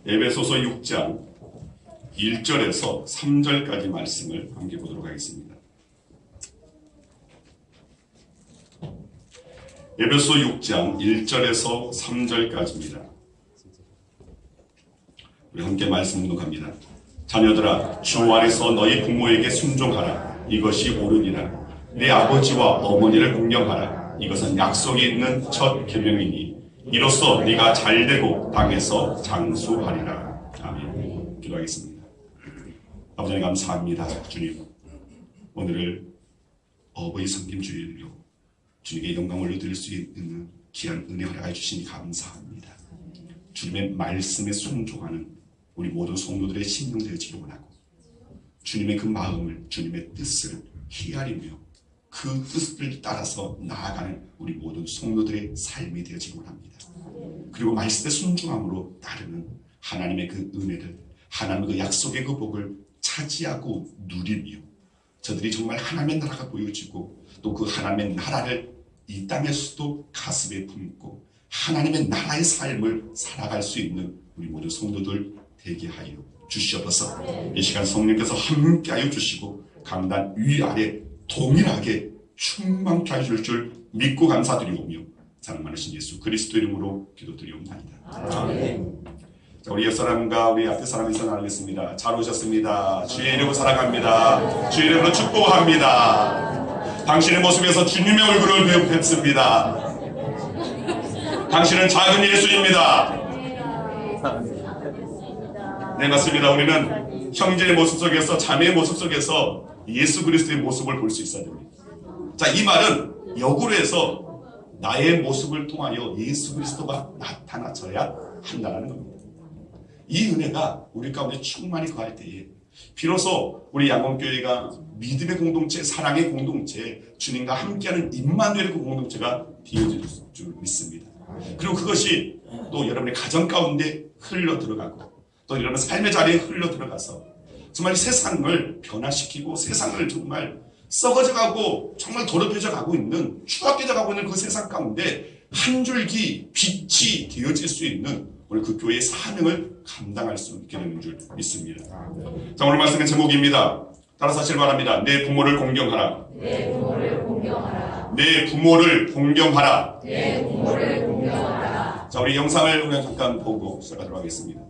에베소서 6장 1절에서 3절까지 말씀을 함께 보도록 하겠습니다. 에베소 6장 1절에서 3절까지입니다. 우리 함께 말씀 묵독합니다. 자녀들아, 주 안에서 너희 부모에게 순종하라. 이것이 옳으니라. 네 아버지와 어머니를 공경하라. 이것은 약속이 있는 첫 계명이니 이로써 네가 잘되고 땅에서 장수하리라. 아멘. 기도하겠습니다. 아버지 감사합니다. 주님, 오늘을 어버이 성김 주일로 주님께 영광을 올려드릴 수 있는 귀한 은혜 허락해 주시니 감사합니다. 주님의 말씀에 순종하는 우리 모든 성도들의 심령 되어지기 원하고, 주님의 그 마음을, 주님의 뜻을 헤아리며 그 뜻을 따라서 나아가는 우리 모든 성도들의 삶이 되어지기 원합니다. 그리고 말씀에 순종함으로 따르는 하나님의 그 은혜를, 하나님의 그 약속의 그 복을 차지하고 누리며 저들이 정말 하나님의 나라가 보여지고 또 그 하나님의 나라를 이 땅에서도 가슴에 품고 하나님의 나라의 삶을 살아갈 수 있는 우리 모든 성도들 되게 하여 주시옵소서. 이 시간 성령께서 함께하여 주시고 강단 위아래 동일하게 충만케 하실 줄 믿고 감사드리오며 사랑 많으신 예수 그리스도 이름으로 기도드리옵나이다. 아멘. 자, 우리 옆사람과 우리 앞에 사람 인사 나누겠습니다. 잘 오셨습니다. 주의 이름으로 사랑합니다. 주의 이름으로 축복합니다. 당신의 모습에서 주님의 얼굴을 뵙습니다. 당신은 작은 예수입니다. 네, 맞습니다. 우리는 형제의 모습 속에서, 자매의 모습 속에서 예수 그리스도의 모습을 볼 수 있어야 됩니다. 자, 이 말은 역으로 해서 나의 모습을 통하여 예수 그리스도가 나타나져야 한다는 겁니다. 이 은혜가 우리 가운데 충만히 거할 때에 비로소 우리 양원교회가 믿음의 공동체, 사랑의 공동체, 주님과 함께하는 임마누엘의 공동체가 되어질 줄 믿습니다. 그리고 그것이 또 여러분의 가정 가운데 흘러 들어가고 또 여러분 삶의 자리에 흘러 들어가서 정말 세상을 변화시키고 세상을 정말 썩어져가고 정말 더럽혀져 가고 있는, 추악해져 가고 있는 그 세상 가운데 한 줄기 빛이 되어질 수 있는 오늘 그 교회의 사명을 감당할 수 있게 되는 줄 믿습니다. 자, 오늘 말씀의 제목입니다. 따라서 하시길 바랍니다. 내 부모를 공경하라. 내 부모를 공경하라. 내 부모를 공경하라. 내 부모를 공경하라. 자, 우리 영상을 그냥 잠깐 보고 시작하도록 하겠습니다.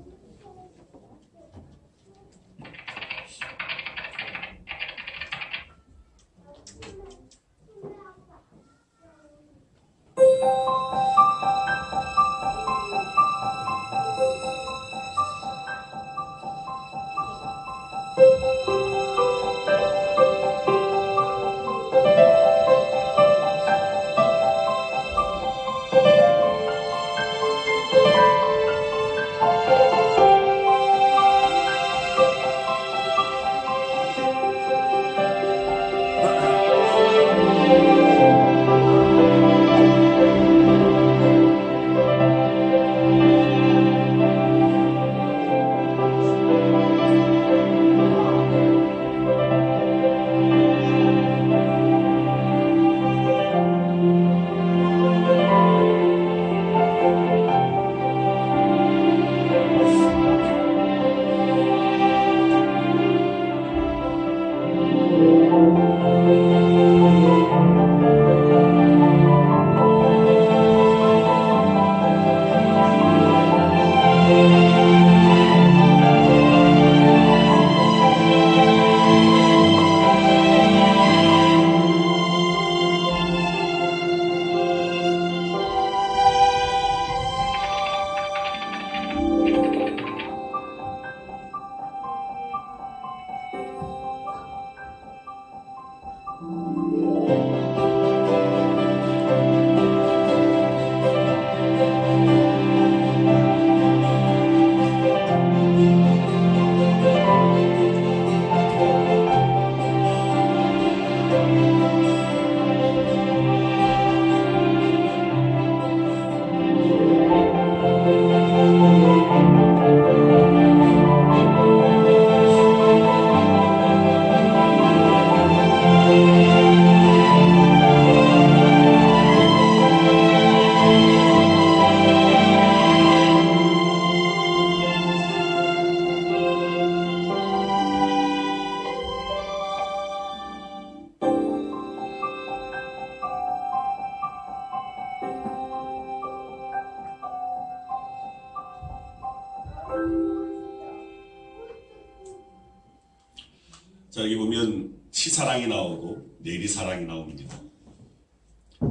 자, 여기 보면 치사랑이 나오고 내리사랑이 나옵니다.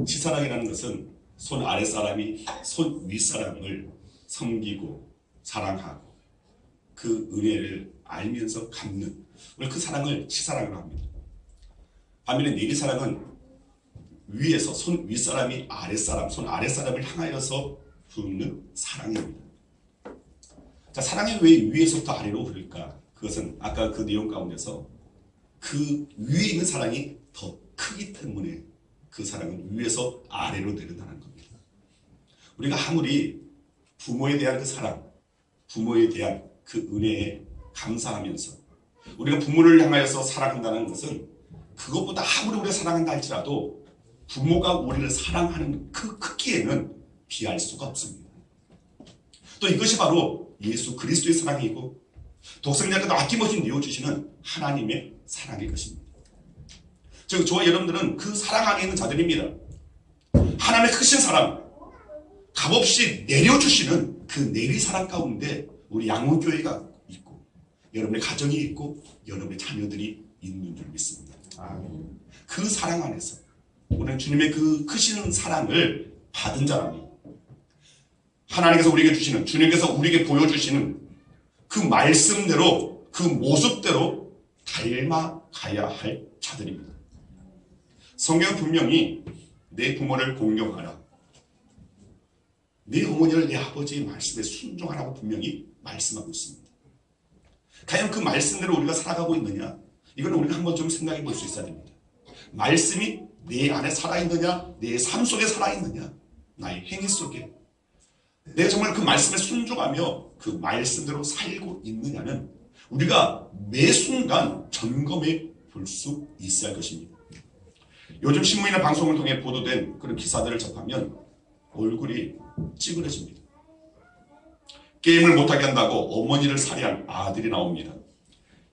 치사랑이라는 것은 손 아래 사람이 손 위 사람을 섬기고 사랑하고 그 은혜를 알면서 갚는, 우리 그 사랑을 치사랑이라고 합니다. 반면에 내리사랑은 위에서 손 윗사람이 아랫사람, 손 아랫사람을 향하여서 부르는 사랑입니다. 자, 사랑이 왜 위에서부터 아래로 흐를까? 그것은 아까 그 내용 가운데서 그 위에 있는 사랑이 더 크기 때문에 그 사랑은 위에서 아래로 내려가는 겁니다. 우리가 아무리 부모에 대한 그 사랑, 부모에 대한 그 은혜에 감사하면서 우리가 부모를 향하여서 사랑한다는 것은 그것보다 아무리 우리가 사랑한다 할지라도 부모가 우리를 사랑하는 그 크기에는 비할 수가 없습니다. 또 이것이 바로 예수 그리스도의 사랑이고 독생자께도 아낌없이 내어주시는 하나님의 사랑일 것입니다. 즉 저와 여러분들은 그 사랑 안에 있는 자들입니다. 하나님의 크신 사랑, 값없이 내려주시는 그 내리사랑 가운데 우리 양원교회가 있고 여러분의 가정이 있고 여러분의 자녀들이 있는 줄 믿습니다. 그 사랑 안에서 우리는 주님의 그 크신 사랑을 받은 자랍니다. 하나님께서 우리에게 주시는, 주님께서 우리에게 보여주시는 그 말씀대로 그 모습대로 닮아가야 할 자들입니다. 성경은 분명히 내 부모를 공경하라, 내 어머니를 내 아버지의 말씀에 순종하라고 분명히 말씀하고 있습니다. 과연 그 말씀대로 우리가 살아가고 있느냐? 이건 우리가 한번 좀 생각해 볼 수 있어야 됩니다. 말씀이 내 안에 살아있느냐, 내 삶 속에 살아있느냐, 나의 행위 속에 내가 정말 그 말씀에 순종하며 그 말씀대로 살고 있느냐는 우리가 매 순간 점검해 볼 수 있어야 할 것입니다. 요즘 신문이나 방송을 통해 보도된 그런 기사들을 접하면 얼굴이 찌그러집니다. 게임을 못하게 한다고 어머니를 살해한 아들이 나옵니다.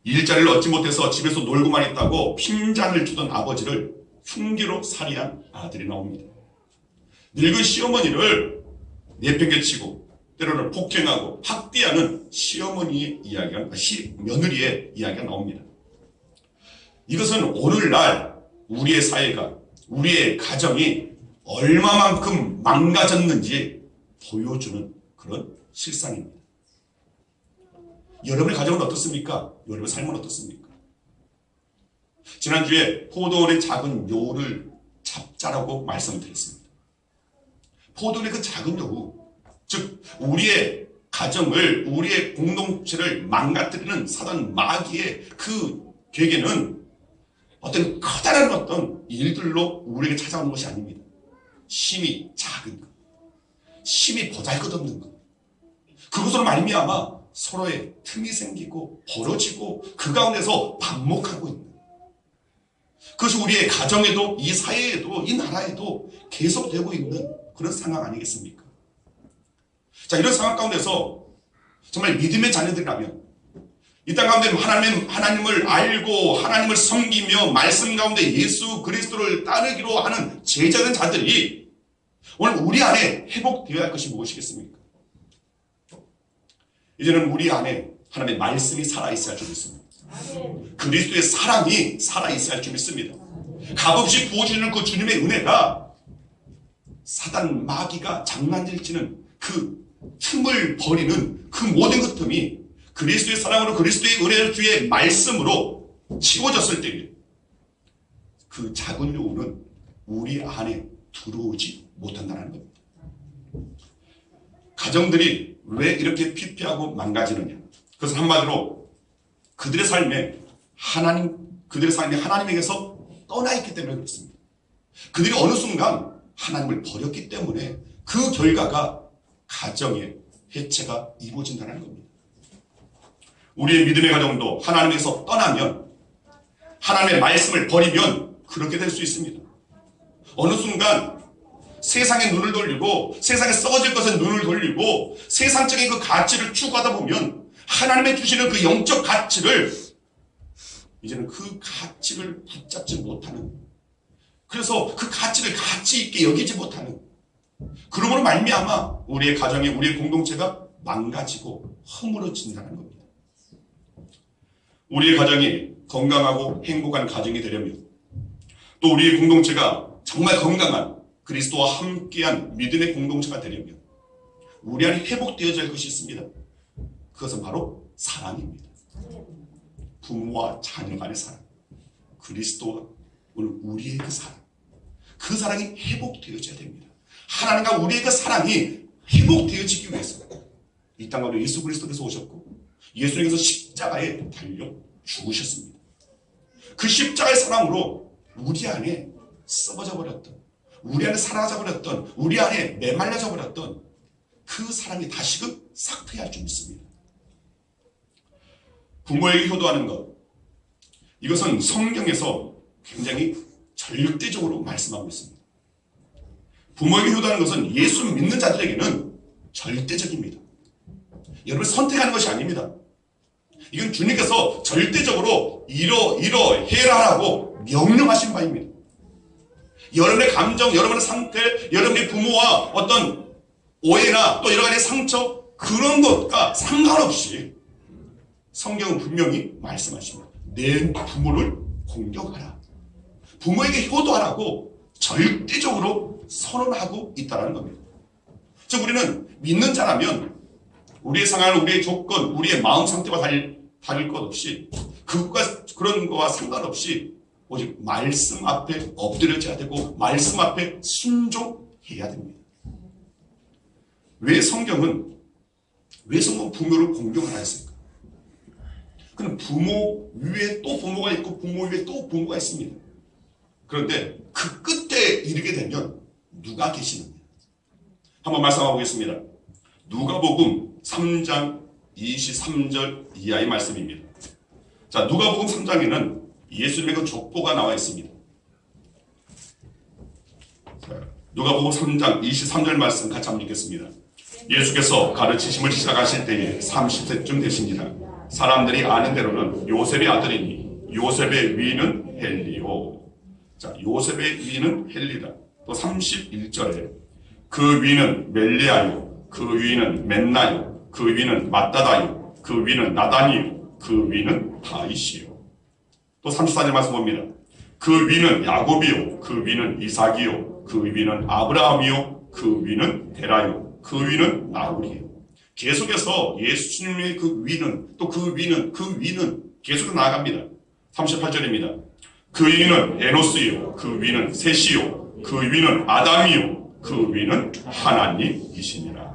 일자리를 얻지 못해서 집에서 놀고만 있다고 핀잔을 주던 아버지를 흉기로 살해한 아들이 나옵니다. 늙은 시어머니를 내팽개치고 때로는 폭행하고 학대하는 시어머니의 이야기가, 며느리의 이야기가 나옵니다. 이것은 오늘날 우리의 사회가, 우리의 가정이 얼마만큼 망가졌는지 보여주는 그런 실상입니다. 여러분의 가정은 어떻습니까? 여러분의 삶은 어떻습니까? 지난주에 포도원의 작은 여우를 잡자라고 말씀을 드렸습니다. 포도원의 그 작은 여우, 즉 우리의 가정을, 우리의 공동체를 망가뜨리는 사단 마귀의 그 계계는 어떤 커다란 어떤 일들로 우리에게 찾아오는 것이 아닙니다. 심히 작은 것, 심히 보잘것없는 것, 그것으로 말미암아 서로의 틈이 생기고 벌어지고 그 가운데서 반목하고 있는, 그것이 우리의 가정에도 이 사회에도 이 나라에도 계속되고 있는 그런 상황 아니겠습니까? 자, 이런 상황 가운데서 정말 믿음의 자녀들이라면 이 땅 가운데 하나님을 알고 하나님을 섬기며 말씀 가운데 예수 그리스도를 따르기로 하는 제자된 자들이 오늘 우리 안에 회복되어야 할 것이 무엇이겠습니까? 이제는 우리 안에 하나님의 말씀이 살아있어야 할 줄 믿습니다. 그리스도의 사랑이 살아있어야 할 줄 믿습니다. 값없이 부어주는 그 주님의 은혜가 사단 마귀가 장난질치는 그 틈을 버리는 그 모든 그 틈이 그리스도의 사랑으로 그리스도의 은혜를 주의 말씀으로 치워졌을 때에 그 작은 여우는 우리 안에 들어오지 못한다는 겁니다. 가정들이 왜 이렇게 피폐하고 망가지느냐? 그것은 한마디로 그들의 삶이 하나님에게서 떠나 있기 때문에 그렇습니다. 그들이 어느 순간 하나님을 버렸기 때문에 그 결과가 가정의 해체가 이루어진다는 겁니다. 우리의 믿음의 가정도 하나님에서 떠나면, 하나님의 말씀을 버리면 그렇게 될 수 있습니다. 어느 순간 세상에 눈을 돌리고 세상에 썩어질 것에 눈을 돌리고 세상적인 그 가치를 추구하다 보면 하나님의 주시는 그 영적 가치를, 이제는 그 가치를 붙잡지 못하는, 그래서 그 가치를 가치 있게 여기지 못하는, 그러므로 말미암아 우리의 가정이, 우리의 공동체가 망가지고 허물어진다는 겁니다. 우리의 가정이 건강하고 행복한 가정이 되려면, 또 우리의 공동체가 정말 건강한 그리스도와 함께한 믿음의 공동체가 되려면 우리 안에 회복되어야 할 것이 있습니다. 그것은 바로 사랑입니다. 부모와 자녀 간의 사랑, 그리스도와 오늘 우리의 그 사랑, 그 사랑이 회복되어져야 됩니다. 하나님과 우리의 그 사랑이 회복되어지기 위해서 이 땅으로 예수 그리스도께서 오셨고 예수님께서 십자가에 달려 죽으셨습니다. 그 십자가의 사랑으로 우리 안에 썩어져 버렸던, 우리 안에 사라져 버렸던, 우리 안에 메말라져 버렸던 그 사랑이 다시금 싹트할 줄 믿습니다. 부모에게 효도하는 것, 이것은 성경에서 굉장히 절대적으로 말씀하고 있습니다. 부모에게 효도하는 것은 예수 믿는 자들에게는 절대적입니다. 여러분 선택하는 것이 아닙니다. 이건 주님께서 절대적으로 이러해라라고 명령하신 바입니다. 여러분의 감정, 여러분의 상태, 여러분의 부모와 어떤 오해나 또 여러 가지 상처, 그런 것과 상관없이 성경은 분명히 말씀하십니다. 내 부모를 공경하라. 부모에게 효도하라고 절대적으로 선언하고 있다는 겁니다. 즉 우리는 믿는 자라면 우리의 상황, 우리의 조건, 우리의 마음 상태와 다를 것 없이 그런 거와 상관없이 오직 말씀 앞에 엎드려져야 되고 말씀 앞에 순종해야 됩니다. 왜 성경은 부모를 공경하라 했습니까? 그는 부모 위에 또 부모가 있고 부모 위에 또 부모가 있습니다. 그런데 그 끝에 이르게 되면 누가 계시느냐? 한번 말씀해 보겠습니다. 누가복음 3장 23절 이하의 말씀입니다. 자, 누가복음 3장에는 예수님의 그 족보가 나와 있습니다. 자, 누가복음 3장 23절 말씀 같이 한번 읽겠습니다. 예수께서 가르치심을 시작하실 때에 30세쯤 되시니라. 사람들이 아는 대로는 요셉의 아들이니 요셉의 위는 헬리오. 자, 요셉의 위는 헬리다. 또 31절에 그 위는 멜레아요, 그 위는 맨나요, 그 위는 마따다요, 그 위는 나다니요, 그 위는 다이시요. 또 34절 말씀 봅니다. 그 위는 야곱이요, 그 위는 이삭이요, 그 위는 아브라함이요, 그 위는 데라요, 그 위는 나홀이요. 계속해서 예수님의 그 위는, 또 그 위는 계속 나아갑니다. 38절입니다. 그 위는 에노스요, 그 위는 셋이요, 그 위는 아담이요, 그 위는 하나님이시니라.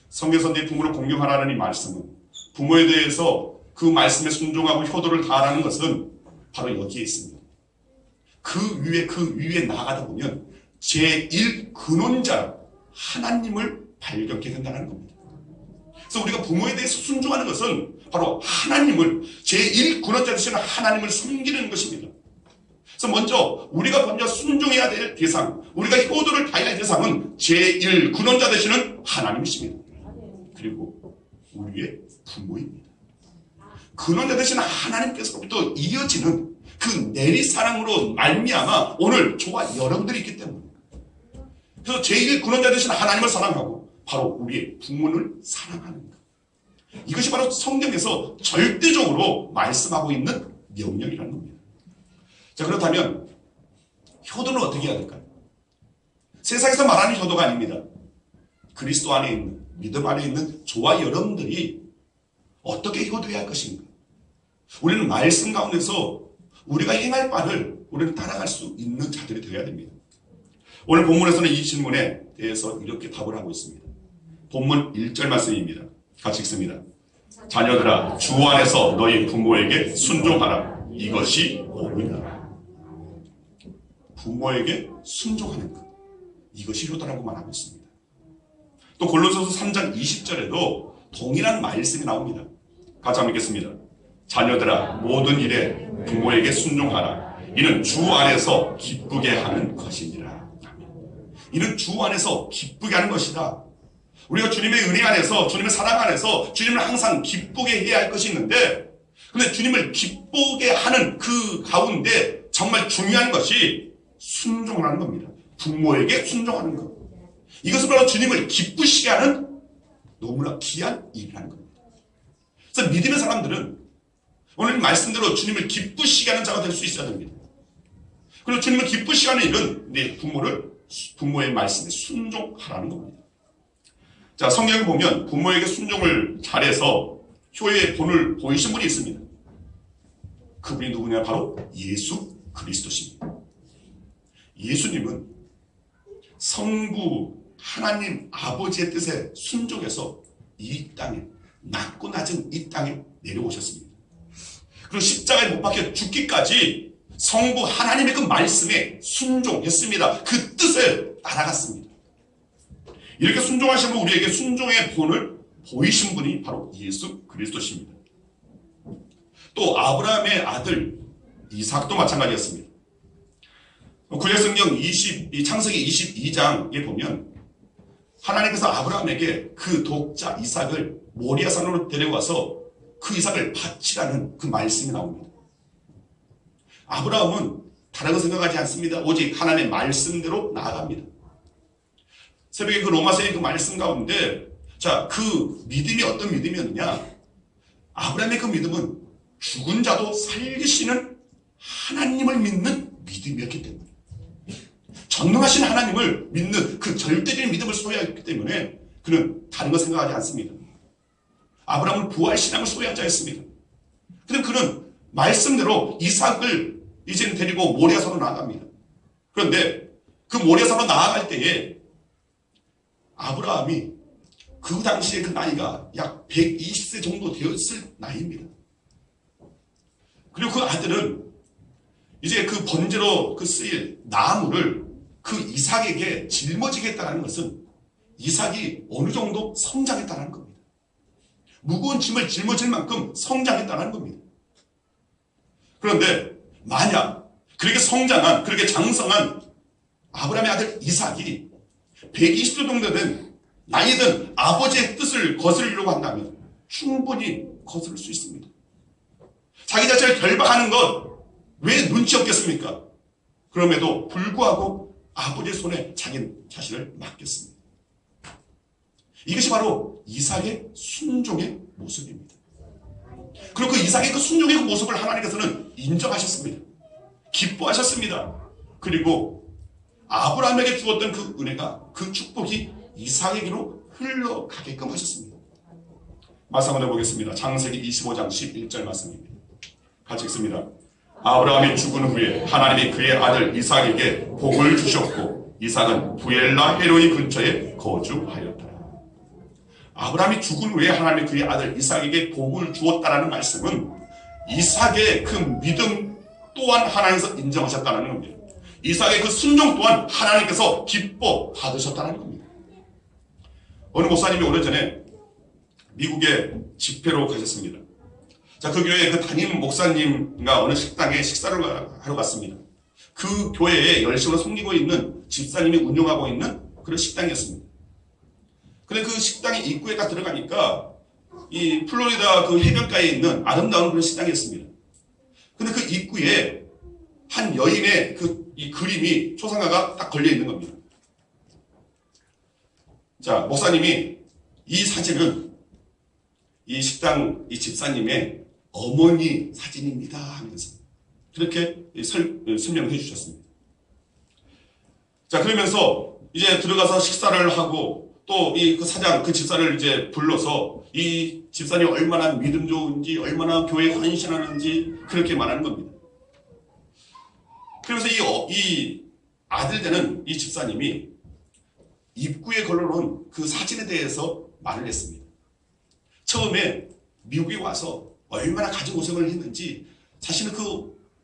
성경에서 내 부모를 공경하라는 이 말씀은 부모에 대해서 그 말씀에 순종하고 효도를 다하라는 것은 바로 여기에 있습니다. 그 위에 나아가다 보면 제1근원자 하나님을 발견하게 된다는 겁니다. 그래서 우리가 부모에 대해서 순종하는 것은 바로 하나님을, 제1근원자 되시는 하나님을 섬기는 것입니다. 그래서 우리가 먼저 순종해야 될 대상, 우리가 효도를 다해야 할 대상은 제1근원자 되시는 하나님이십니다. 그리고 우리의 부모입니다. 근원자 되시는 하나님께서부터 이어지는 그 내리사랑으로 말미암아 오늘 저와 여러분들이 있기 때문입니다. 그래서 제1근원자 되시는 하나님을 사랑하고 바로 우리의 부모를 사랑하는 것, 이것이 바로 성경에서 절대적으로 말씀하고 있는 명령이라는 겁니다. 자, 그렇다면 효도는 어떻게 해야 될까요? 세상에서 말하는 효도가 아닙니다. 그리스도 안에 있는, 믿음 안에 있는 저와 여러분들이 어떻게 효도해야 할 것인가? 우리는 말씀 가운데서 우리가 행할 바를 우리는 따라갈 수 있는 자들이 되어야 됩니다. 오늘 본문에서는 이 질문에 대해서 이렇게 답을 하고 있습니다. 본문 1절 말씀입니다. 같이 읽습니다. 자녀들아, 주 안에서 너희 부모에게 순종하라. 이것이 옳으니라. 부모에게 순종하는 것, 이것이 효도라고 말하고 있습니다. 또 골로새서 3장 20절에도 동일한 말씀이 나옵니다. 같이 한번 읽겠습니다. 자녀들아, 모든 일에 부모에게 순종하라. 이는 주 안에서 기쁘게 하는 것이니라. 이는 주 안에서 기쁘게 하는 것이다. 우리가 주님의 은혜 안에서, 주님의 사랑 안에서 주님을 항상 기쁘게 해야 할 것이 있는데, 근데 주님을 기쁘게 하는 그 가운데 정말 중요한 것이 순종하는 겁니다. 부모에게 순종하는 것. 이것은 바로 주님을 기쁘시게 하는 너무나 귀한 일이라는 겁니다. 그래서 믿음의 사람들은 오늘 말씀대로 주님을 기쁘시게 하는 자가 될 수 있어야 됩니다. 그리고 주님을 기쁘시게 하는 일은 내 부모의 말씀에 순종하라는 겁니다. 자, 성경을 보면 부모에게 순종을 잘해서 효의 본을 보이신 분이 있습니다. 그분이 누구냐? 바로 예수 그리스도십니다. 예수님은 성부 하나님 아버지의 뜻에 순종해서 이 땅에, 낮고 낮은 이 땅에 내려오셨습니다. 그리고 십자가에 못 박혀 죽기까지 성부 하나님의 그 말씀에 순종했습니다. 그 뜻을 따라갔습니다. 이렇게 순종하시면 우리에게 순종의 본을 보이신 분이 바로 예수 그리스도십니다. 또 아브라함의 아들 이삭도 마찬가지였습니다. 구약성경 창세기 22장에 보면 하나님께서 아브라함에게 그 독자 이삭을 모리아산으로 데려와서 그 이삭을 바치라는 그 말씀이 나옵니다. 아브라함은 다른 거 생각하지 않습니다. 오직 하나님의 말씀대로 나아갑니다. 새벽에 그 로마서의 그 말씀 가운데 자, 그 믿음이 어떤 믿음이었느냐? 아브라함의 그 믿음은 죽은 자도 살리시는 하나님을 믿는 믿음이었기 때문에, 전능하신 하나님을 믿는 그 절대적인 믿음을 소유했기 때문에 그는 다른 거 생각하지 않습니다. 아브라함은 부활신앙을 소유한 자였습니다. 그런데 그는 말씀대로 이삭을 이제는 데리고 모리아산으로 나아갑니다. 그런데 그 모리아산으로 나아갈 때에 아브라함이 그 당시에 그 나이가 약 120세 정도 되었을 나이입니다. 그리고 그 아들은 이제 그 번제로 그 쓰일 나무를 그 이삭에게 짊어지겠다는 것은 이삭이 어느 정도 성장했다는 겁니다. 무거운 짐을 짊어질 만큼 성장했다는 겁니다. 그런데 만약 그렇게 성장한, 그렇게 장성한 아브라함의 아들 이삭이 120세 정도 된 나이든 아버지의 뜻을 거스르려고 한다면 충분히 거스를 수 있습니다. 자기 자체를 결박하는 것 왜 눈치 없겠습니까? 그럼에도 불구하고 아버지의 손에 자기 자신을 맡겼습니다. 이것이 바로 이삭의 순종의 모습입니다. 그리고 그 이삭의 그 순종의 그 모습을 하나님께서는 인정하셨습니다. 기뻐하셨습니다. 그리고 아브라함에게 주었던 그 은혜가, 그 축복이 이삭에게로 흘러가게끔 하셨습니다. 말씀 한번 해보겠습니다. 창세기 25장 11절 말씀입니다. 같이 읽습니다. 아브라함이 죽은 후에 하나님이 그의 아들 이삭에게 복을 주셨고 이삭은 부엘라 헤로이 근처에 거주하였더라. 아브라함이 죽은 후에 하나님이 그의 아들 이삭에게 복을 주었다라는 말씀은 이삭의 그 믿음 또한 하나님께서 인정하셨다는 겁니다. 이삭의 그 순종 또한 하나님께서 기뻐 받으셨다는 겁니다. 어느 목사님이 오래전에 미국에 집회로 가셨습니다. 자, 그 교회에 그 담임 목사님과 어느 식당에 식사를 하러 갔습니다. 그 교회에 열심히 섬기고 있는 집사님이 운영하고 있는 그런 식당이었습니다. 근데 그 식당의 입구에 딱 들어가니까 이 플로리다 그 해변가에 있는 아름다운 그런 식당이었습니다. 근데 그 입구에 한 여인의 이 그림이 초상화가 딱 걸려 있는 겁니다. 자, 목사님이 이 사진은 이 식당 이 집사님의 어머니 사진입니다 하면서 그렇게 설명해 주셨습니다. 자, 그러면서 이제 들어가서 식사를 하고 또 이 그 사장 그 집사를 이제 불러서 이 집사님이 얼마나 믿음 좋은지 얼마나 교회에 헌신하는지 그렇게 말하는 겁니다. 그러면서 이 아들 되는 이 집사님이 입구에 걸어놓은 그 사진에 대해서 말을 했습니다. 처음에 미국에 와서 얼마나 가진 고생을 했는지 자신은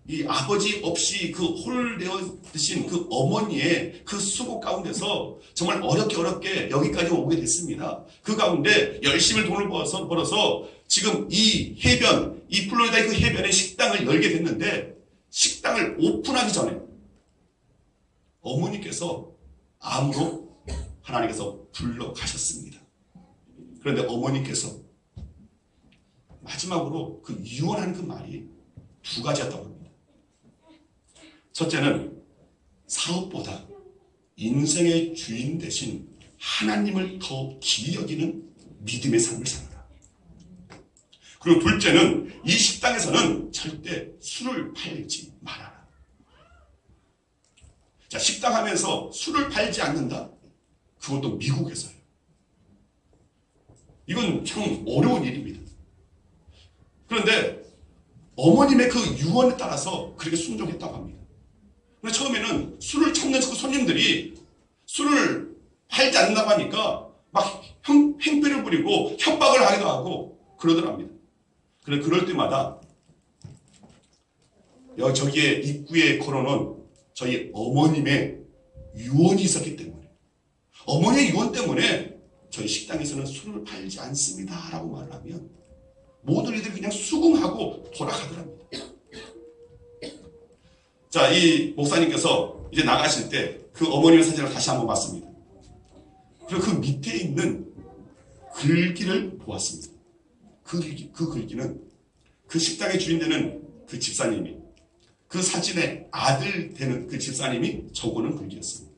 이 아버지 없이 그 홀되어 드신 그 어머니의 그 수고 가운데서 정말 어렵게 여기까지 오게 됐습니다. 그 가운데 열심히 돈을 벌어서 지금 이 해변, 이 플로리다의 그 해변에 식당을 열게 됐는데 식당을 오픈하기 전에 어머니께서 암으로 하나님께서 불러가셨습니다. 그런데 어머니께서 마지막으로 그 유언하는 그 말이 두 가지였다고 합니다. 첫째는 사업보다 인생의 주인 대신 하나님을 더 길이 여기는 믿음의 삶을 살아라. 그리고 둘째는 이 식당에서는 절대 술을 팔지 말아라. 자, 식당 하면서 술을 팔지 않는다? 그것도 미국에서요. 이건 참 어려운 일입니다. 그런데 어머님의 그 유언에 따라서 그렇게 순종했다고 합니다. 근데 처음에는 술을 찾는 그 손님들이 술을 팔지 않는다고 하니까 막 행패를 부리고 협박을 하기도 하고 그러더랍니다. 그런데 그럴 때마다 저기에 입구에 걸어놓은 저희 어머님의 유언이 있었기 때문에, 어머니의 유언 때문에 저희 식당에서는 술을 팔지 않습니다 라고 말을 하면 모든 이들이 그냥 수긍하고 돌아가더랍니다. 자, 이 목사님께서 이제 나가실 때 그 어머님의 사진을 다시 한번 봤습니다. 그리고 그 밑에 있는 글귀를 보았습니다. 그 글귀는 그 식당의 주인 되는 그 집사님이, 그 사진의 아들 되는 그 집사님이 적어놓은 글귀였습니다.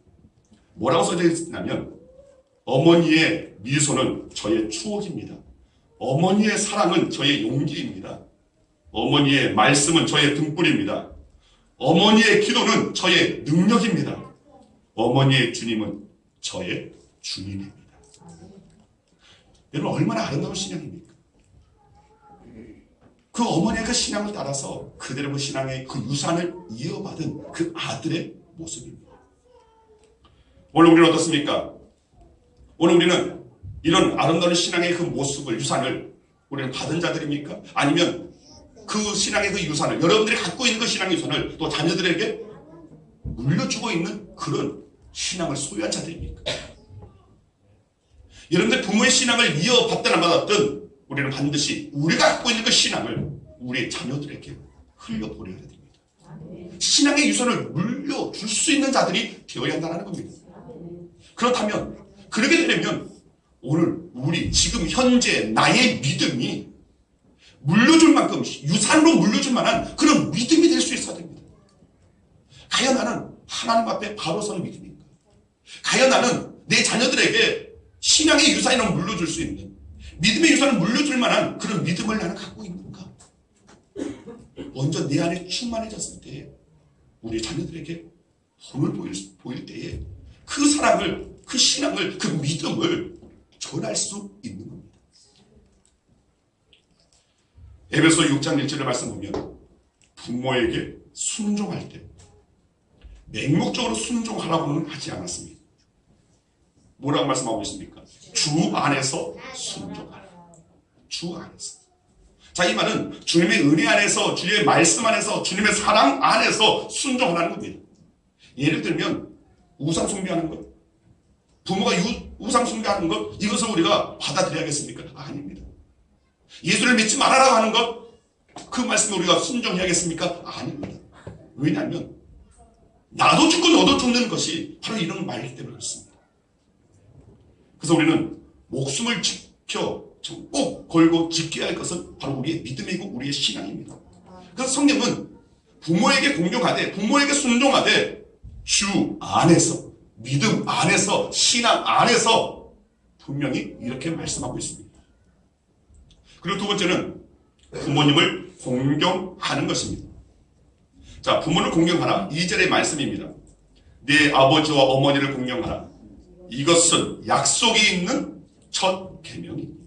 뭐라고 써져 있냐면, 어머니의 미소는 저의 추억입니다. 어머니의 사랑은 저의 용기입니다. 어머니의 말씀은 저의 등불입니다. 어머니의 기도는 저의 능력입니다. 어머니의 주님은 저의 주님입니다. 여러분, 얼마나 아름다운 신앙입니까? 그 어머니의 그 신앙을 따라서 그대로 그 신앙의 그 유산을 이어받은 그 아들의 모습입니다. 오늘 우리는 어떻습니까? 오늘 우리는 이런 아름다운 신앙의 그 모습을, 유산을 우리는 받은 자들입니까? 아니면 그 신앙의 그 유산을, 여러분들이 갖고 있는 그 신앙의 유산을 또 자녀들에게 물려주고 있는 그런 신앙을 소유한 자들입니까? 여러분들 부모의 신앙을 이어받든 안 받았든 우리는 반드시 우리가 갖고 있는 그 신앙을 우리의 자녀들에게 흘려보내야 됩니다. 신앙의 유산을 물려줄 수 있는 자들이 되어야 한다는 겁니다. 그렇다면, 그렇게 되려면 오늘 우리 지금 현재 나의 믿음이 물려줄 만큼, 유산으로 물려줄 만한 그런 믿음이 될 수 있어야 됩니다. 과연 나는 하나님 앞에 바로 서는 믿음인가? 과연 나는 내 자녀들에게 신앙의 유산을 물려줄 수 있는, 믿음의 유산을 물려줄 만한 그런 믿음을 나는 갖고 있는가? 먼저 내 안에 충만해졌을 때 우리 자녀들에게 본을 보일 때에 그 사랑을, 그 신앙을, 그 믿음을 전할 수 있는 겁니다. 에베소 6장 1절의 말씀 보면 부모에게 순종할 때 맹목적으로 순종하라고는 하지 않았습니다. 뭐라고 말씀하고 있습니까? 주 안에서 순종하라. 주 안에서. 자, 이 말은 주님의 은혜 안에서, 주님의 말씀 안에서, 주님의 사랑 안에서 순종하라는 겁니다. 예를 들면 우상 숭배하는 것, 부모가 우상 숭배하는 것, 이것을 우리가 받아들여야겠습니까? 아닙니다. 예수를 믿지 말아라고 하는 것, 그 말씀에 우리가 순종해야겠습니까? 아닙니다. 왜냐하면 나도 죽고 너도 죽는 것이 바로 이런 말이기 때문에 그렇습니다. 그래서 우리는 목숨을 지켜 꼭 걸고 지켜야 할 것은 바로 우리의 믿음이고 우리의 신앙입니다. 그래서 성경은 부모에게 공경하되, 부모에게 순종하되 주 안에서, 믿음 안에서, 신앙 안에서 분명히 이렇게 말씀하고 있습니다. 그리고 두 번째는 부모님을 공경하는 것입니다. 자, 부모를 공경하라. 2절의 말씀입니다. 네 아버지와 어머니를 공경하라. 이것은 약속이 있는 첫 계명입니다.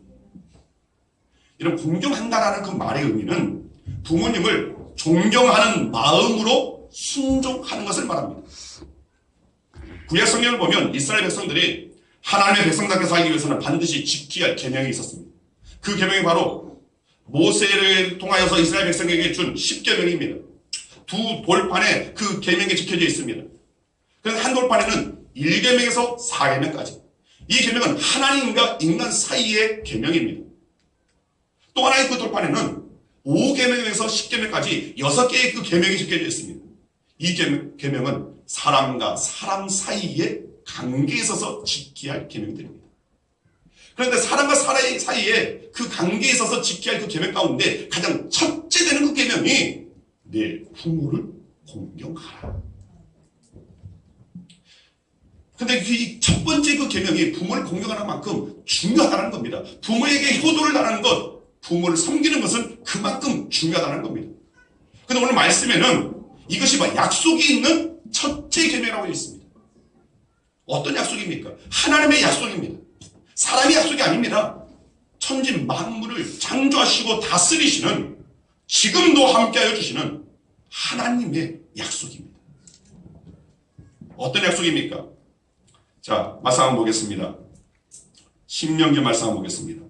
이런 공경한다라는 그 말의 의미는 부모님을 존경하는 마음으로 순종하는 것을 말합니다. 구약 성경을 보면 이스라엘 백성들이 하나님의 백성답게 살기 위해서는 반드시 지켜야 할 계명이 있었습니다. 그 계명이 바로 모세를 통하여서 이스라엘 백성에게 준 10계명입니다. 두 돌판에 그 계명이 지켜져 있습니다. 그래서 한 돌판에는 1계명에서 4계명까지. 이 계명은 하나님과 인간 사이의 계명입니다. 또 하나의 그 돌판에는 5계명에서 10계명까지 6개의 그 계명이 적혀져 있습니다. 이 계명은 사람과 사람 사이의 관계에 있어서 지켜야 할 계명들입니다. 그런데 사람과 사람 사이에 그 관계에 있어서 지켜야 할 그 계명 가운데 가장 첫째 되는 그 계명이 내 부모를 공경하라. 근데 그 첫 번째 그 계명이 부모를 공경하는 만큼 중요하다는 겁니다. 부모에게 효도를 하라는 것, 부모를 섬기는 것은 그만큼 중요하다는 겁니다. 근데 오늘 말씀에는 이것이 약속이 있는 첫째 계명이라고 되어 있습니다. 어떤 약속입니까? 하나님의 약속입니다. 사람의 약속이 아닙니다. 천지 만물을 창조하시고 다스리시는, 지금도 함께하여 주시는 하나님의 약속입니다. 어떤 약속입니까? 자, 말씀 한번 보겠습니다. 신명기 말씀 한번 보겠습니다.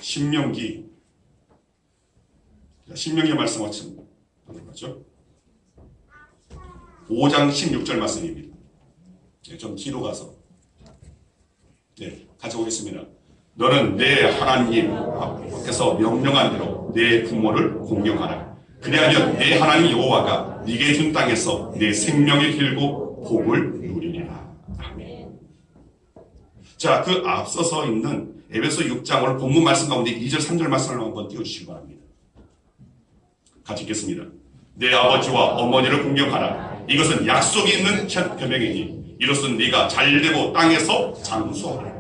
신명기 말씀 같이 하죠. 5장 16절 말씀입니다. 좀 뒤로 가서 같이 보겠습니다. 너는 내 하나님 앞에서 명령한 대로 내 부모를 공경하라. 그리하면 내 하나님 여호와가 네게 준 땅에서 내 생명의 길고 복을 누리리라. 아멘. 자, 그 앞서서 있는 에베소 6장 오늘 본문 말씀 가운데 2절 3절 말씀을 한번 띄워주시기 바랍니다. 같이 읽겠습니다. 내 아버지와 어머니를 공경하라. 이것은 약속이 있는 첫 계명이니 이로써 네가 잘되고 땅에서 장수하라.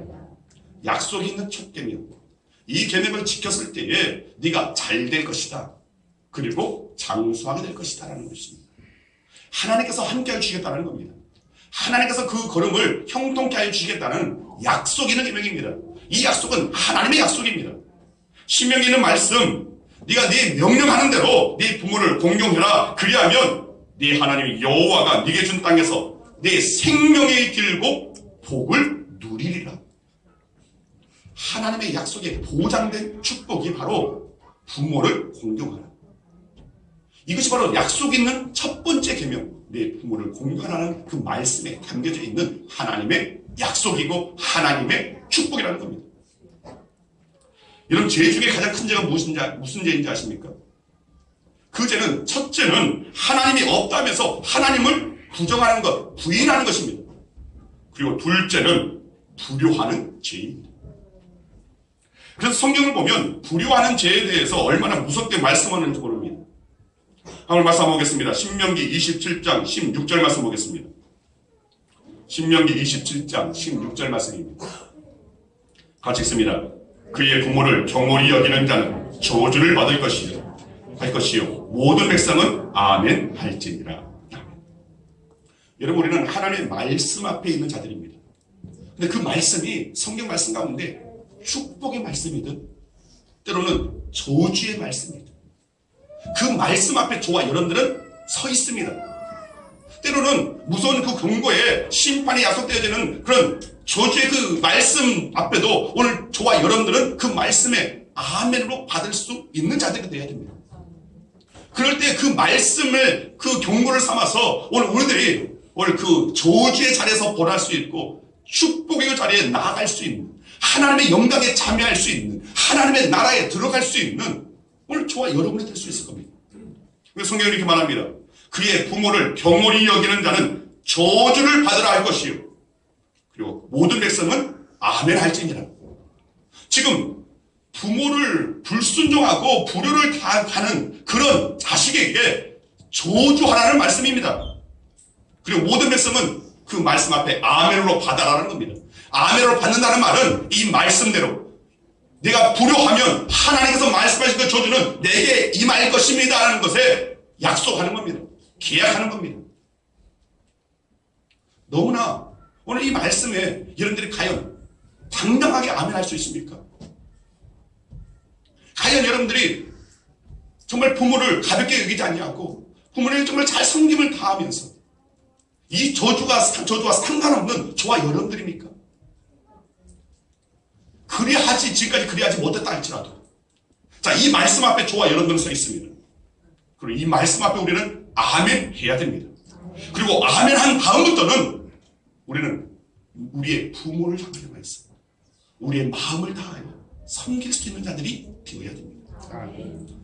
약속이 있는 첫 계명. 이 계명을 지켰을 때에 네가 잘될 것이다. 그리고 장수하게 될 것이다 라는 것입니다. 하나님께서 함께하여 주시겠다는 겁니다. 하나님께서 그 걸음을 형통케 하여 주시겠다는 약속 있는 계명입니다. 이 약속은 하나님의 약속입니다. 신명기 있는 말씀, 네가 네 명령하는 대로 네 부모를 공경해라. 그리하면 네 하나님 여호와가 네게 준 땅에서 네 생명의 길고 복을 누리리라. 하나님의 약속에 보장된 축복이 바로 부모를 공경하라. 이것이 바로 약속 있는 첫 번째 계명, 내 부모를 공경하라는 그 말씀에 담겨져 있는 하나님의 약속이고 하나님의 축복이라는 겁니다. 여러분, 죄 중에 가장 큰 죄가 무슨 죄인지 아십니까? 그 죄는 첫째는 하나님이 없다면서 하나님을 부정하는 것, 부인하는 것입니다. 그리고 둘째는 불효하는 죄입니다. 그래서 성경을 보면 불효하는 죄에 대해서 얼마나 무섭게 말씀하는지 모릅니다. 한번 말씀 보겠습니다. 신명기 27장 16절 말씀 보겠습니다. 신명기 27장 16절 말씀입니다. 같이 읽습니다. 그의 부모를 경홀히 여기는 자는 저주를 받을 것이요 모든 백성은 아멘 할지니라. 여러분, 우리는 하나님의 말씀 앞에 있는 자들입니다. 근데 그 말씀이 성경 말씀 가운데 축복의 말씀이든 때로는 저주의 말씀이든 그 말씀 앞에 저와 여러분들은 서 있습니다. 때로는 무서운 그 경고에 심판이 약속되어지는 그런 저주의 그 말씀 앞에도 오늘 저와 여러분들은 그 말씀에 아멘으로 받을 수 있는 자들이 되어야 됩니다. 그럴 때 그 말씀을, 그 경고를 삼아서 오늘 우리들이 오늘 그 저주의 자리에서 벗어날 수 있고 축복의 자리에 나아갈 수 있는, 하나님의 영광에 참여할 수 있는, 하나님의 나라에 들어갈 수 있는 오늘 저와 여러분이 될 수 있을 겁니다. 그래서 성경이 이렇게 말합니다. 그의 부모를 경홀히 여기는 자는 저주를 받으라 할 것이요 그리고 모든 백성은 아멘 할지니라. 지금 부모를 불순종하고 불효를 당하는 그런 자식에게 저주하라는 말씀입니다. 그리고 모든 백성은 그 말씀 앞에 아멘으로 받아라는 겁니다. 아멘으로 받는다는 말은 이 말씀대로 내가 불효하면 하나님께서 말씀하신 그 저주는 내게 임할 것입니다 라는 것에 약속하는 겁니다. 계약하는 겁니다. 너무나 오늘 이 말씀에 여러분들이 과연 당당하게 아멘할 수 있습니까? 과연 여러분들이 정말 부모를 가볍게 여기지 아니하고 부모를 정말 잘 섬김을 다하면서 이 저주와 상관없는 저와 여러분들입니까? 지금까지 그리하지 못했다 할지라도 자, 이 말씀 앞에 저와 여러분들은 서 있습니다. 그리고 이 말씀 앞에 우리는 아멘 해야 됩니다. 그리고 아멘 한 다음부터는 우리는 우리의 부모를 향하여 말씀, 우리의 마음을 다하여 섬길 수 있는 자들이 되어야 됩니다.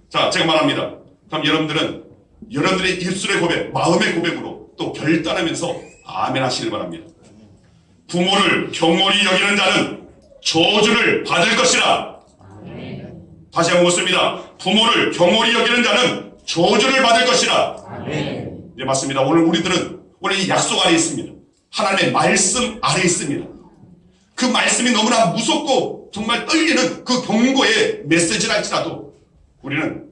자, 제가 말합니다. 그럼 여러분들은 여러분들의 입술의 고백, 마음의 고백으로 또 결단하면서 아멘 하시길 바랍니다. 부모를 경홀히 여기는 자는 저주를 받을 것이라. 다시 한번 묻습니다. 부모를 경홀히 여기는 자는 저주를 받을 것이라. 네, 맞습니다. 오늘 우리들은 오늘 이 약속 아래 있습니다. 하나님의 말씀 아래 있습니다. 그 말씀이 너무나 무섭고 정말 떨리는 그 경고의 메시지랄지라도 우리는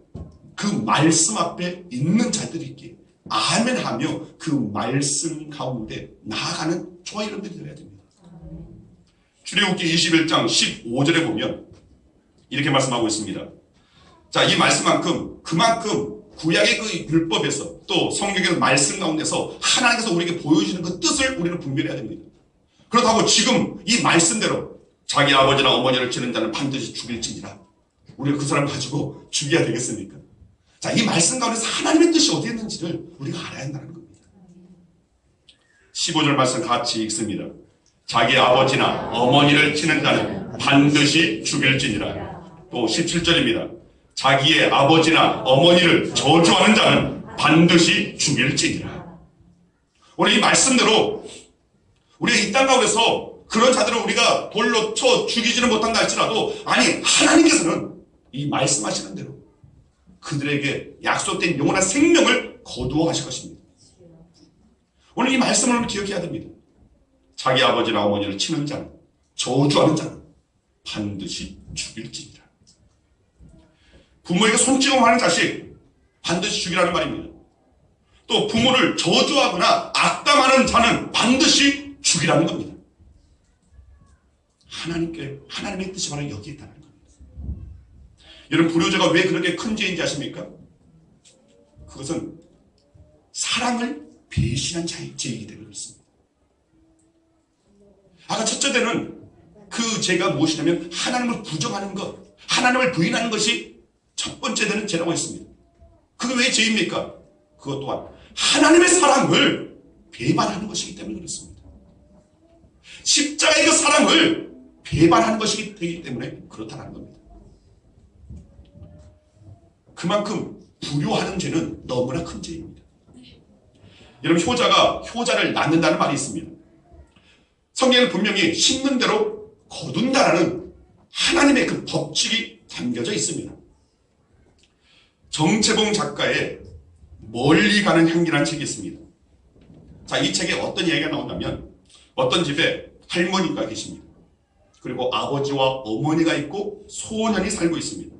그 말씀 앞에 있는 자들이기에 아멘 하며 그 말씀 가운데 나아가는 저와 여러분들이 되어야 됩니다. 출애굽기 21장 15절에 보면 이렇게 말씀하고 있습니다. 자, 이 말씀만큼 그만큼 구약의 그 율법에서 또 성경의 말씀 가운데서 하나님께서 우리에게 보여주는 그 뜻을 우리는 분별해야 됩니다. 그렇다고 지금 이 말씀대로 자기 아버지나 어머니를 치는 자는 반드시 죽일지니라. 우리가 그 사람 가지고 죽여야 되겠습니까? 자, 이 말씀 가운데서 하나님의 뜻이 어디에 있는지를 우리가 알아야 한다는 겁니다. 15절 말씀 같이 읽습니다. 자기 아버지나 어머니를 치는 자는 반드시 죽일지니라. 또 17절입니다. 자기의 아버지나 어머니를 저주하는 자는 반드시 죽일지니라. 우리 이 말씀대로 우리가 이 땅 가운데서 그런 자들을 우리가 돌로 쳐 죽이지는 못한다 할지라도 아니 하나님께서는 이 말씀하시는 대로 그들에게 약속된 영원한 생명을 거두어 가실 것입니다. 오늘 이 말씀을 기억해야 됩니다. 자기 아버지나 어머니를 치는 자는 저주하는 자는 반드시 죽일지니라. 부모에게 손찌검하는 자식 반드시 죽이라는 말입니다. 또 부모를 저주하거나 악담하는 자는 반드시 죽이라는 겁니다. 하나님의 뜻이 바로 여기에 있다는 겁니다. 여러분, 불효자가 왜 그렇게 큰 죄인지 아십니까? 그것은 사랑을 배신한 죄이기 때문에 그렇습니다. 아까 첫째 대는 그 죄가 무엇이냐면 하나님을 부정하는 것, 하나님을 부인하는 것이 첫 번째 되는 죄라고 했습니다. 그게 왜 죄입니까? 그것 또한 하나님의 사랑을 배반하는 것이기 때문에 그렇습니다. 십자가의 그 사랑을 배반하는 것이기 되기 때문에 그렇다는 겁니다. 그만큼 불효하는 죄는 너무나 큰 죄입니다. 여러분, 효자가 효자를 낳는다는 말이 있습니다. 성경에는 분명히 심는 대로 거둔다라는 하나님의 그 법칙이 담겨져 있습니다. 정채봉 작가의 멀리 가는 향기라는 책이 있습니다. 자, 이 책에 어떤 이야기가 나온다면 어떤 집에 할머니가 계십니다. 그리고 아버지와 어머니가 있고 소년이 살고 있습니다.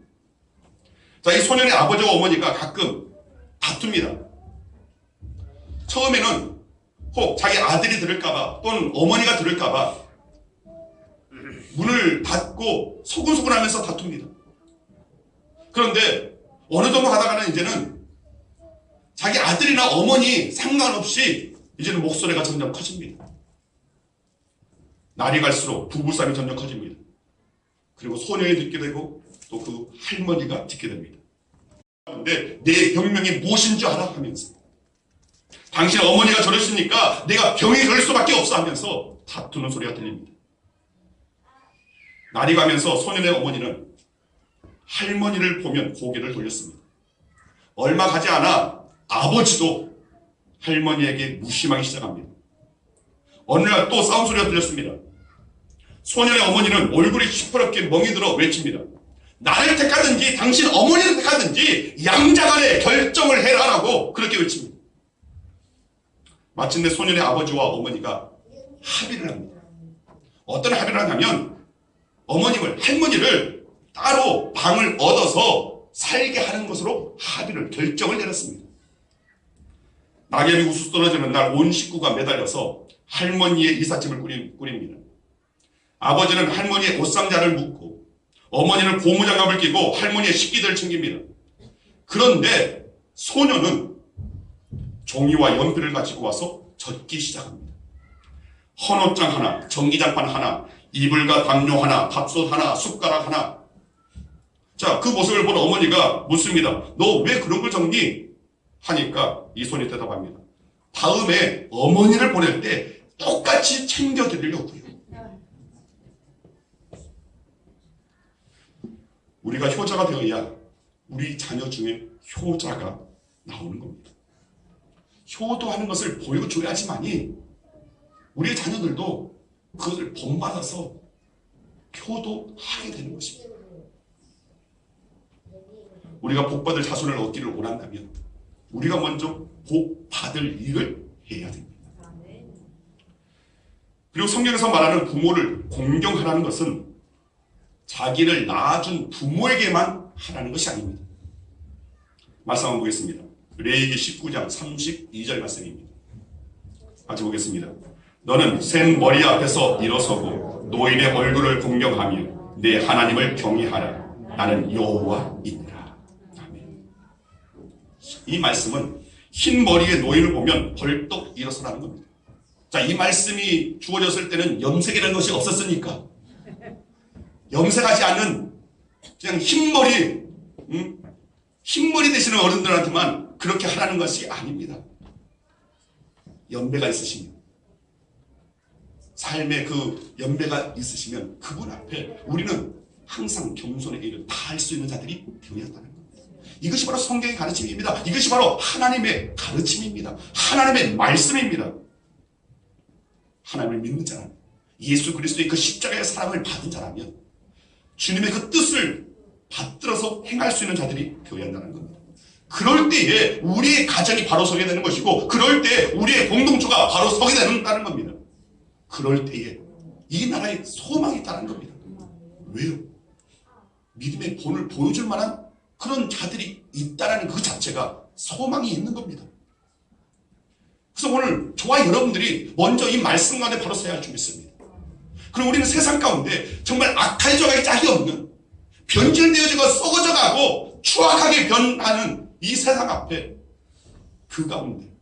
자, 이 소년의 아버지와 어머니가 가끔 다툽니다. 처음에는 혹 자기 아들이 들을까봐 또는 어머니가 들을까봐 문을 닫고 소근소근하면서 다툽니다. 그런데 어느 정도 하다가는 이제는 자기 아들이나 어머니 상관없이 이제는 목소리가 점점 커집니다. 날이 갈수록 부부싸움이 점점 커집니다. 그리고 소년이 듣게 되고 또 그 할머니가 듣게 됩니다. 근데 내 병명이 무엇인 줄 알아? 하면서 당신 어머니가 저랬으니까 내가 병이 그럴 수밖에 없어 하면서 다투는 소리가 들립니다. 날이 가면서 소년의 어머니는 할머니를 보면 고개를 돌렸습니다. 얼마 가지 않아 아버지도 할머니에게 무심하기 시작합니다. 어느 날 또 싸움 소리가 들렸습니다. 소년의 어머니는 얼굴이 시퍼렇게 멍이 들어 외칩니다. 나를 택하든지 당신 어머니를 택하든지 양자간에 결정을 해라라고 그렇게 외칩니다. 마침내 소년의 아버지와 어머니가 합의를 합니다. 어떤 합의를 하냐면 할머니를 따로 방을 얻어서 살게 하는 것으로 합의를 결정을 내렸습니다. 낙엽이 우수 떨어지는 날 온 식구가 매달려서 할머니의 이삿짐을 꾸립니다. 아버지는 할머니의 옷상자를 묶고 어머니는 고무장갑을 끼고 할머니의 식기들을 챙깁니다. 그런데 소년은 종이와 연필을 가지고 와서 적기 시작합니다. 헌옷장 하나, 전기장판 하나, 이불과 담요 하나, 밥솥 하나, 숟가락 하나. 자, 그 모습을 본 어머니가 묻습니다. 너 왜 그런 걸 적니? 하니까 이 손이 대답합니다. 다음에 어머니를 보낼 때 똑같이 챙겨드리려고요. 우리가 효자가 되어야 우리 자녀 중에 효자가 나오는 겁니다. 효도하는 것을 보여줘야지만이 우리 자녀들도 그것을 본받아서 효도하게 되는 것입니다. 우리가 복받을 자손을 얻기를 원한다면 우리가 먼저 복받을 일을 해야 됩니다. 그리고 성경에서 말하는 부모를 공경하라는 것은 자기를 낳아준 부모에게만 하라는 것이 아닙니다. 말씀 한번 보겠습니다. 레위기 19장 32절 말씀입니다. 같이 보겠습니다. 너는 센 머리 앞에서 일어서고 노인의 얼굴을 공경하며 내 하나님을 경외하라. 나는 여호와이니라. 아멘. 이 말씀은 흰 머리의 노인을 보면 벌떡 일어서라는 겁니다. 자, 이 말씀이 주어졌을 때는 염색이라는 것이 없었으니까 염색하지 않는 그냥 흰머리 되시는 어른들한테만 그렇게 하라는 것이 아닙니다. 연배가 있으시면, 삶의 그 연배가 있으시면 그분 앞에 우리는 항상 겸손의 일을 다 할 수 있는 자들이 되어야 한다는 겁니다. 이것이 바로 성경의 가르침입니다. 이것이 바로 하나님의 가르침입니다. 하나님의 말씀입니다. 하나님을 믿는 자라면, 예수 그리스도의 그 십자가의 사랑을 받은 자라면 주님의 그 뜻을 받들어서 행할 수 있는 자들이 되어야 한다는 겁니다. 그럴 때에 우리의 가정이 바로 서게 되는 것이고, 그럴 때 우리의 공동체가 바로 서게 된다는 겁니다. 그럴 때에 이 나라에 소망이 있다는 겁니다. 왜요? 믿음의 본을 보여줄 만한 그런 자들이 있다는 그 자체가 소망이 있는 겁니다. 그래서 오늘 저와 여러분들이 먼저 이 말씀 가운데 바로 서야 할 줄 믿습니다. 그리고 우리는 세상 가운데 정말 악할 적이 짝이 없는, 변질되어지고 썩어져가고 추악하게 변하는 이 세상 앞에 그 가운데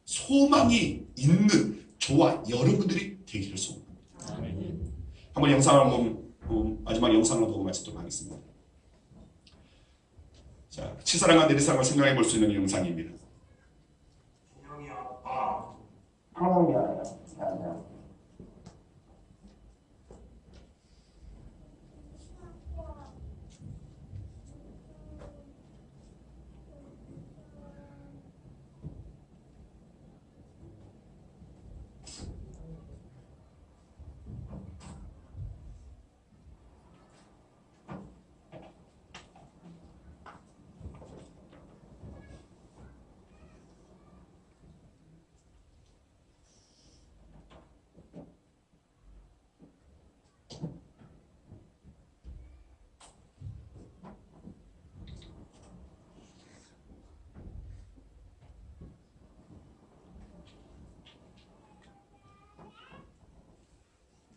소망이 있는 저와 여러분들이 되기를 소원합니다. 한번 영상을 한번 마지막 영상을 보고 마치도록 하겠습니다. 자, 치사랑과 내리사랑을 생각해 볼 수 있는 영상입니다. 하나님이 알아요.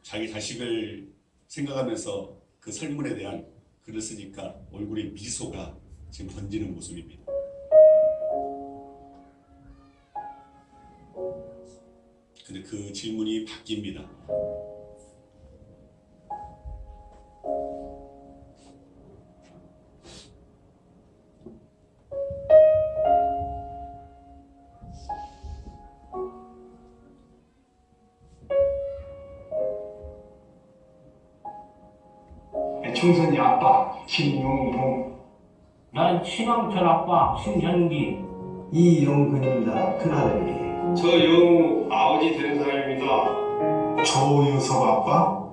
자기 자식을 생각하면서 그 설문에 대한 글을 쓰니까 얼굴에 미소가 지금 번지는 모습입니다. 근데 그 질문이 바뀝니다. 충선이 아빠 김용봉, 난 신왕철 아빠 신현기. 이용근입니다. 큰아들이. 저 영우 아버지 되는 사람입니다. 조유석 아빠.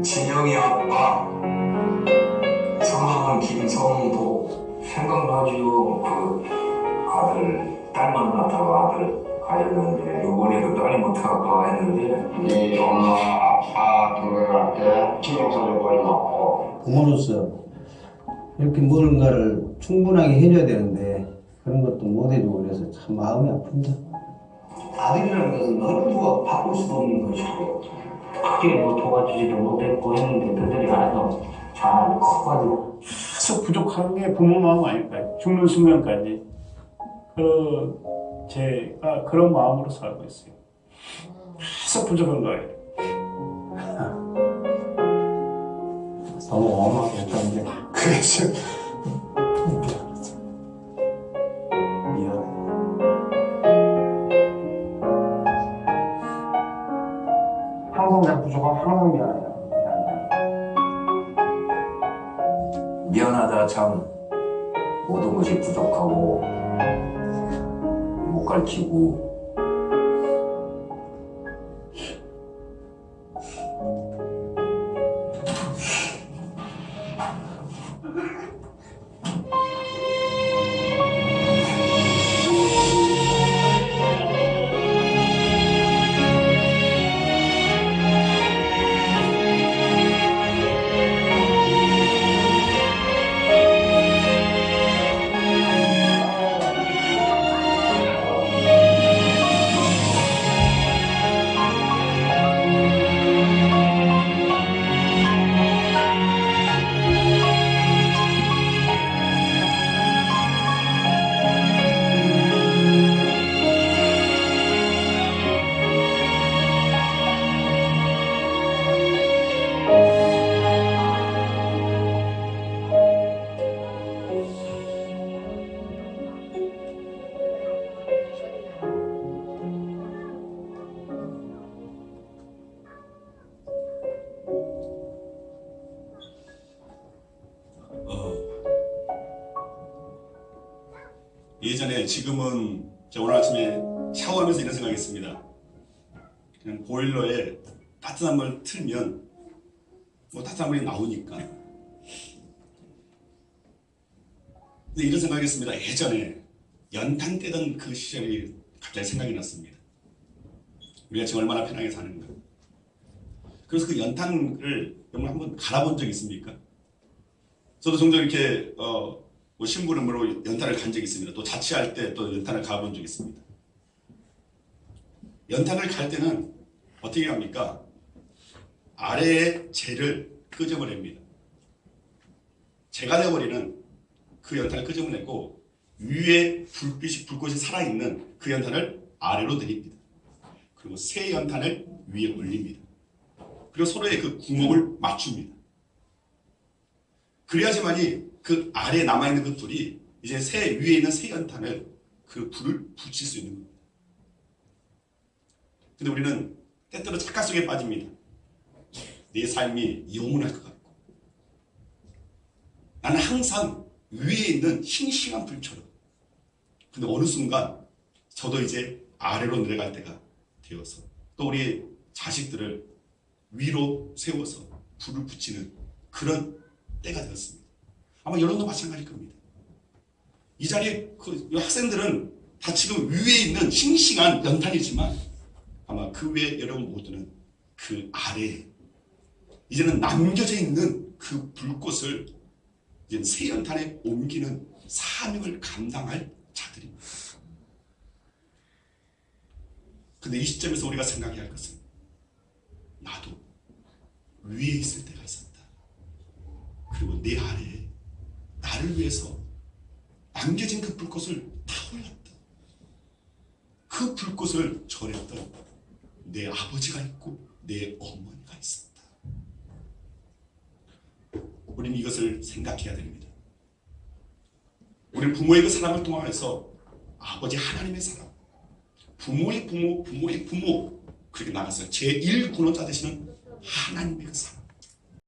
진영이 아빠, 성함은 김성도. 생각나지요. 그 아들 딸만 낳다가 아들 가졌는데 요번에도 딸이 못하고 했는데 네 엄마 아빠 돌아갈 때 김영선 여보를 낳고 부모로서 이렇게 무언가를 충분하게 해줘야 되는데 그런 것도 못 해주고 그래서 참 마음이 아픕니다. 아들이라는 것은 어느 누가 바꿀 수도 없는 것이고 크게 뭐 도와주지도 못했고 했는데 그들이 알아서 잘 커가지고 계속 부족한 게 부모 마음 아닐까요? 죽는 순간까지 제가 그런 마음으로 살고 있어요. 계속 부족한 거예요. 너무 어마어마했던 게 그래서 미안해. 항상 내가 부족하고 항상 미안해요. 미안하다. 참 모든 것이 부족하고 못 가르치고 예전에 지금은 제가 오늘 아침에 샤워하면서 이런 생각했습니다. 그냥 보일러에 따뜻한 물 틀면 뭐 따뜻한 물이 나오니까. 근데 이런 생각했습니다. 예전에 연탄 떼던 그 시절이 갑자기 생각이 났습니다. 우리가 지금 얼마나 편하게 사는가. 그래서 그 연탄을 여러분 한번 갈아본 적 있습니까? 저도 종종 이렇게 뭐 심부름으로 연탄을 간 적이 있습니다. 또 자취할 때 또 연탄을 갈아본 적이 있습니다. 연탄을 갈 때는 어떻게 합니까? 아래의 재를 끄집어냅니다. 재가 되어버리는 그 연탄을 끄집어내고 위에 불꽃이 살아있는 그 연탄을 아래로 내립니다. 그리고 새 연탄을 위에 올립니다. 그리고 서로의 그 구멍을 맞춥니다. 그래야지만이 그 아래에 남아있는 그 불이 이제 위에 있는 새 연탄을 그 불을 붙일 수 있는 겁니다. 근데 우리는 때때로 착각 속에 빠집니다. 내 삶이 영원할 것 같고 나는 항상 위에 있는 싱싱한 불처럼. 근데 어느 순간 저도 이제 아래로 내려갈 때가 되어서 또 우리 자식들을 위로 세워서 불을 붙이는 그런 때가 되었습니다. 아마 여러분도 마찬가지일 겁니다. 이 자리에 그 학생들은 다 지금 위에 있는 싱싱한 연탄이지만 아마 그 외에 여러분 모두는 그 아래에 이제는 남겨져 있는 그 불꽃을 이제 새 연탄에 옮기는 사명을 감당할 자들입니다. 근데 이 시점에서 우리가 생각해야 할 것은 나도 위에 있을 때가 있었다. 그리고 내 아래에 나를 위해서 남겨진 그 불꽃을 타올렸다. 그 불꽃을 전했던 내 아버지가 있고 내 어머니가 있었다. 우리는 이것을 생각해야 됩니다. 우리는 부모의 그 사랑을 통해서 아버지 하나님의 사랑, 부모의 부모, 부모의 부모 그렇게 나가서 제1군원자 되시는 하나님의 그 사랑